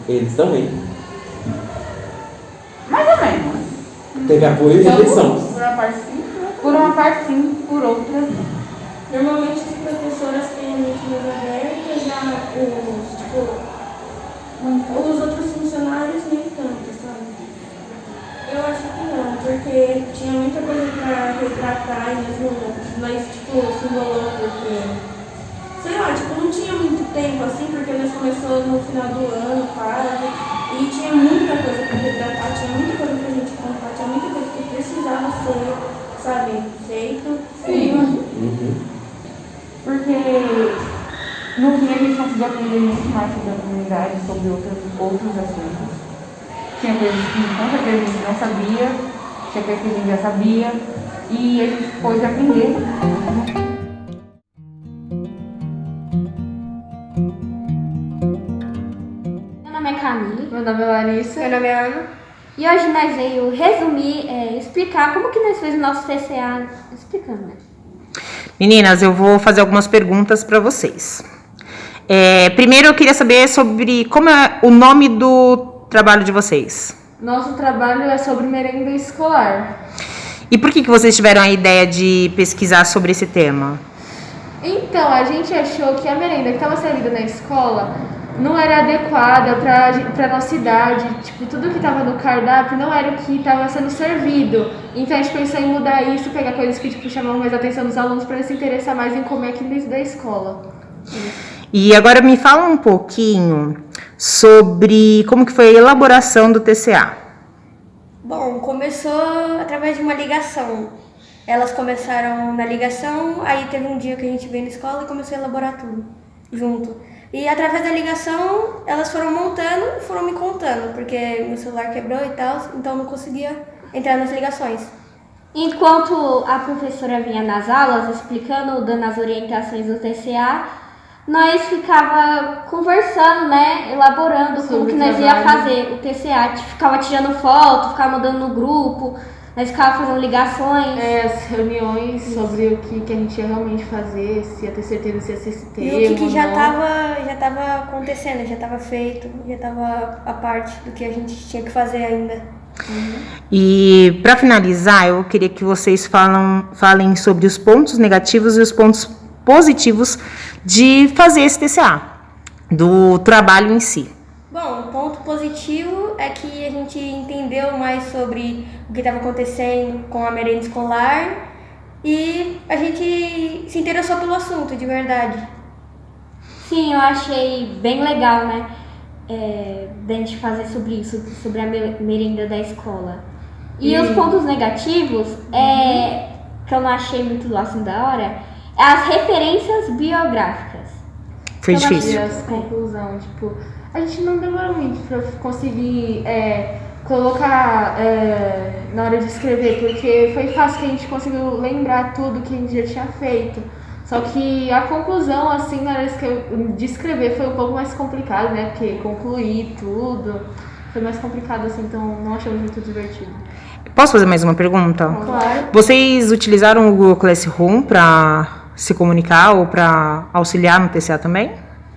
eles também. Mais ou menos. Teve apoio e rejeição. Por uma parte sim, por uma parte sim, por outra não. Normalmente as professoras têm a mente mais aberta, já os outros funcionários nem tanto, sabe? Eu acho que não, porque tinha muita coisa pra retratar e mesmo nós, se enrolou porque, sei lá, não tinha muito tempo assim, porque nós começamos no final do ano quase, e tinha muita coisa pra retratar, tinha muita coisa pra gente contar, tinha muita coisa que precisava ser, sabe, feito. Sim. Porque no fim a gente conseguiu aprender muito mais sobre a comunidade, sobre outros assuntos. Tinha coisas que com certeza a gente não sabia, tinha coisas que a gente já sabia, e a gente pôde aprender. Meu nome é Camille. Meu nome é Larissa. Meu nome é Ana. E hoje nós veio resumir, explicar como que nós fizemos o nosso TCA. Explicando, né? Meninas, eu vou fazer algumas perguntas para vocês. Primeiro eu queria saber sobre como é o nome do trabalho de vocês. Nosso trabalho é sobre merenda escolar. E por que vocês tiveram a ideia de pesquisar sobre esse tema? Então, a gente achou que a merenda que estava servida na escola não era adequada para nossa idade. Tipo, tudo que estava no cardápio não era o que estava sendo servido. Então a gente pensou em mudar isso, pegar coisas que chamavam mais a atenção dos alunos para eles se interessar mais em comer aqui dentro da escola. E agora me fala um pouquinho sobre como que foi a elaboração do TCA. Bom, começou através de uma ligação. Elas começaram na ligação, aí teve um dia que a gente veio na escola e começou a elaborar tudo junto. E através da ligação, elas foram montando e foram me contando, porque meu celular quebrou e tal, então não conseguia entrar nas ligações. Enquanto a professora vinha nas aulas explicando, dando as orientações do TCA, nós ficava conversando, né, elaborando como que nós ia fazer o TCA. Ficava tirando foto, ficava mandando no grupo, nós ficava fazendo ligações. As reuniões sobre o que a gente ia realmente fazer, se ia ter certeza se ia ser esse tema. E o que já estava acontecendo, já estava feito, já estava a parte do que a gente tinha que fazer ainda. E para finalizar, eu queria que vocês falem sobre os pontos negativos e os pontos positivos de fazer esse TCA, do trabalho em si. Bom, o ponto positivo é que a gente entendeu mais sobre o que estava acontecendo com a merenda escolar e a gente se interessou pelo assunto, de verdade. Sim, eu achei bem legal, né, da gente fazer sobre isso, sobre a merenda da escola. E os pontos negativos, que eu não achei muito assim da hora, é as referências biográficas. Foi difícil. As conclusões, tipo, a gente não demorou muito para conseguir colocar na hora de escrever, porque foi fácil que a gente conseguiu lembrar tudo que a gente já tinha feito. Só que a conclusão, assim, na hora de escrever foi um pouco mais complicado, né? Porque concluir tudo foi mais complicado, assim, então não achamos muito divertido. Posso fazer mais uma pergunta? Claro. Vocês utilizaram o Google Classroom para se comunicar ou para auxiliar no TCA também?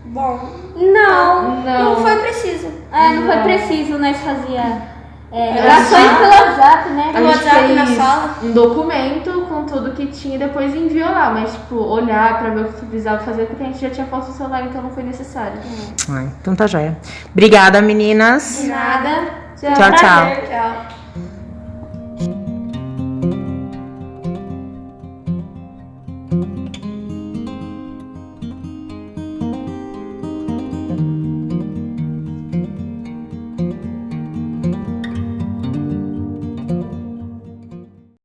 Bom, não foi preciso. Não foi preciso, nós fazia ligações pelo WhatsApp, né? A gente fez um documento com tudo que tinha e depois enviou lá, mas tipo, olhar pra ver o que precisava fazer, porque a gente já tinha posto o celular, então não foi necessário. Então tá joia. Obrigada, meninas. De nada. Tchau, tchau. Tchau.